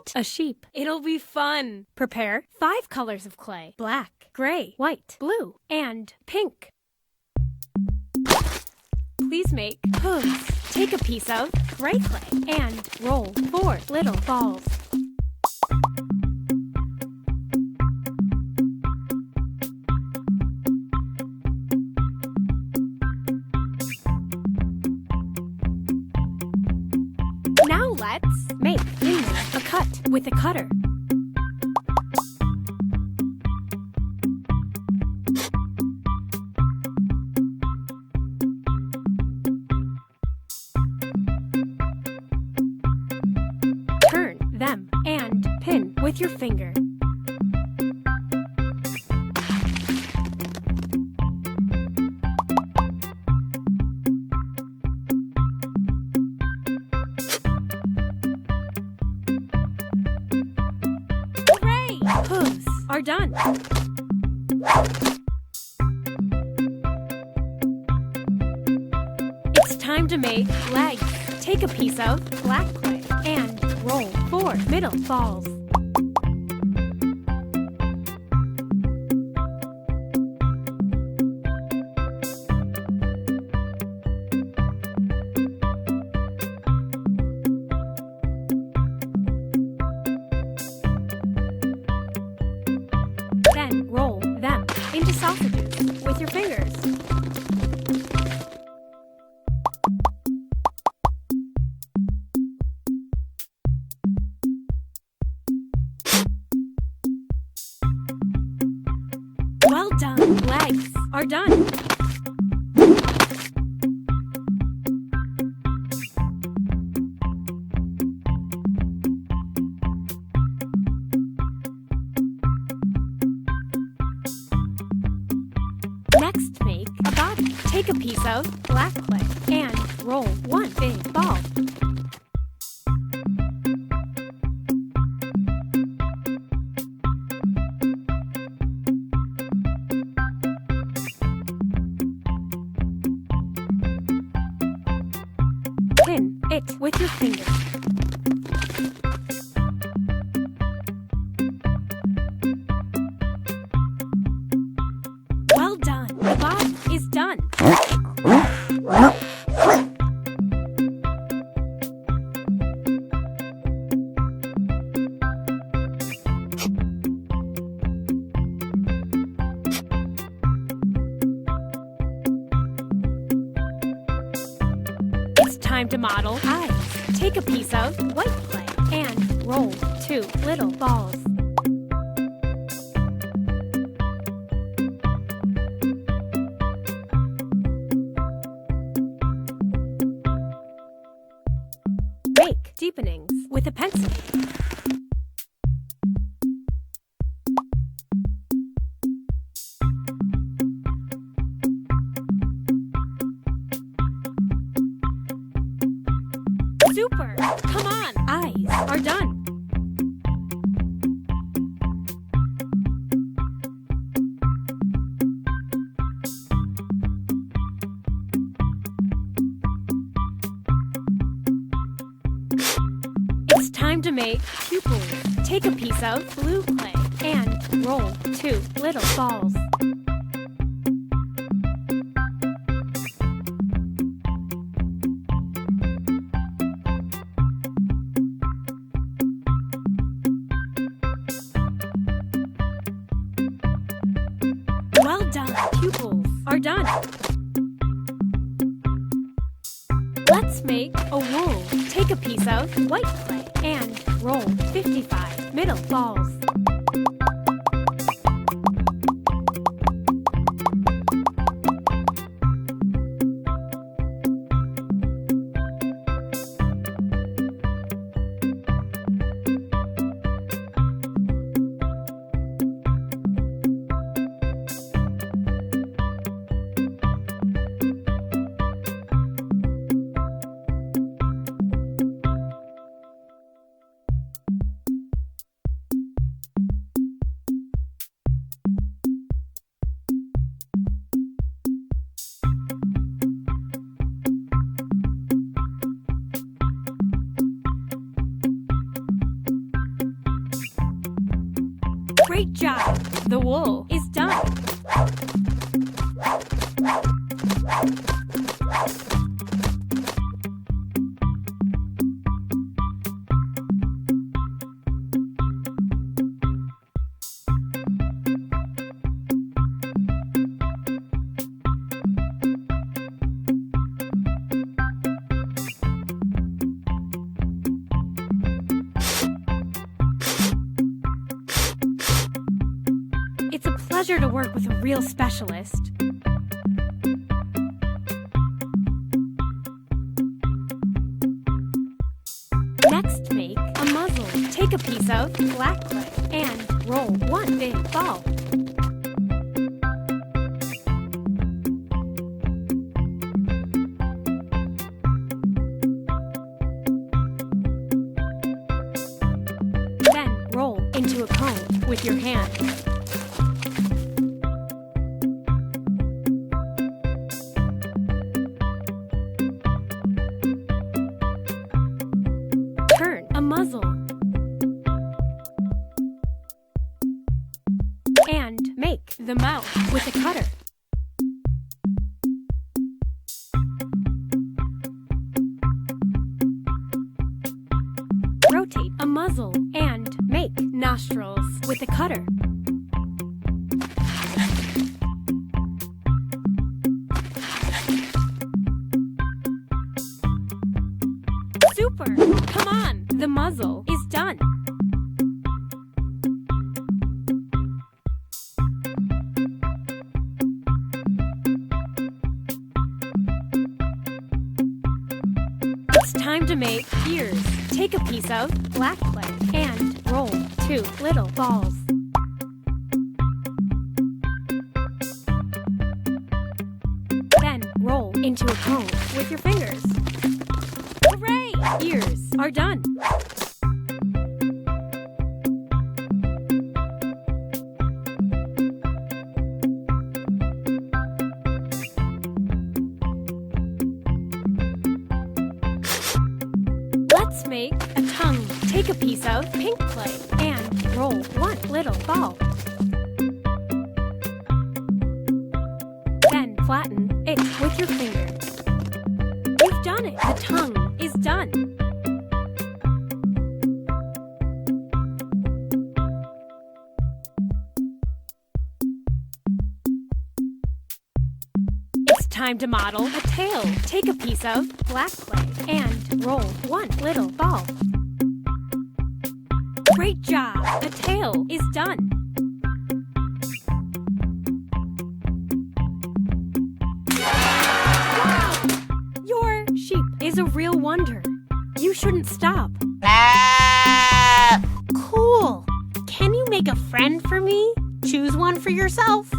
Meet a sheep. It'll be fun. Prepare 5 colors of clay: black, gray, white, blue, and pink. Please make hooves. Take a piece of gray clay and roll 4 little balls. Now let's make in there a cut with a cutter. Turn them and pin with your finger. Hooves are done. It's time to make legs. Take a piece of black clay and roll 4 middle balls. Then roll them into sausages with your fingers. Well done! Legs are done. Next, make a body. Take a piece of black clay and roll 1 big ball. Pin it with your finger. Well done! The body is done. It's time to model eyes. Take a piece of white clay and roll 2 little balls. Make deepenings with a pencil. Super! Come on! Eyes are done. It's time to make pupils. Take a piece of blue clay and roll 2 little balls. Well done! Pupils are done. Let's make a wool. Take a piece of white clay and roll 55 middle balls. Great job! The wool is done. It's a pleasure to work with a real specialist. Next, make a muzzle. Take a piece of black clay and roll one big ball. Then roll into a cone with your hand. Turn a muzzle and make the mouth with a cutter. Rotate a muzzle and make nostrils with a cutter. Super! Come on! The muzzle is done. It's time to make ears. Take a piece of black clay and roll 2 little balls. Then roll into a cone with your fingers. Hooray! Ears are done. Let's make a tongue. Take a piece of pink clay and roll 1 little ball. Then flatten it with your finger. You've done it! The tongue is done. It's time to model a tail. Take a piece of black clay and roll 1 little ball. Great job! A tail is done. Wow! Your sheep is a real wonder. You shouldn't stop. Cool. Can you make a friend for me? Choose one for yourself.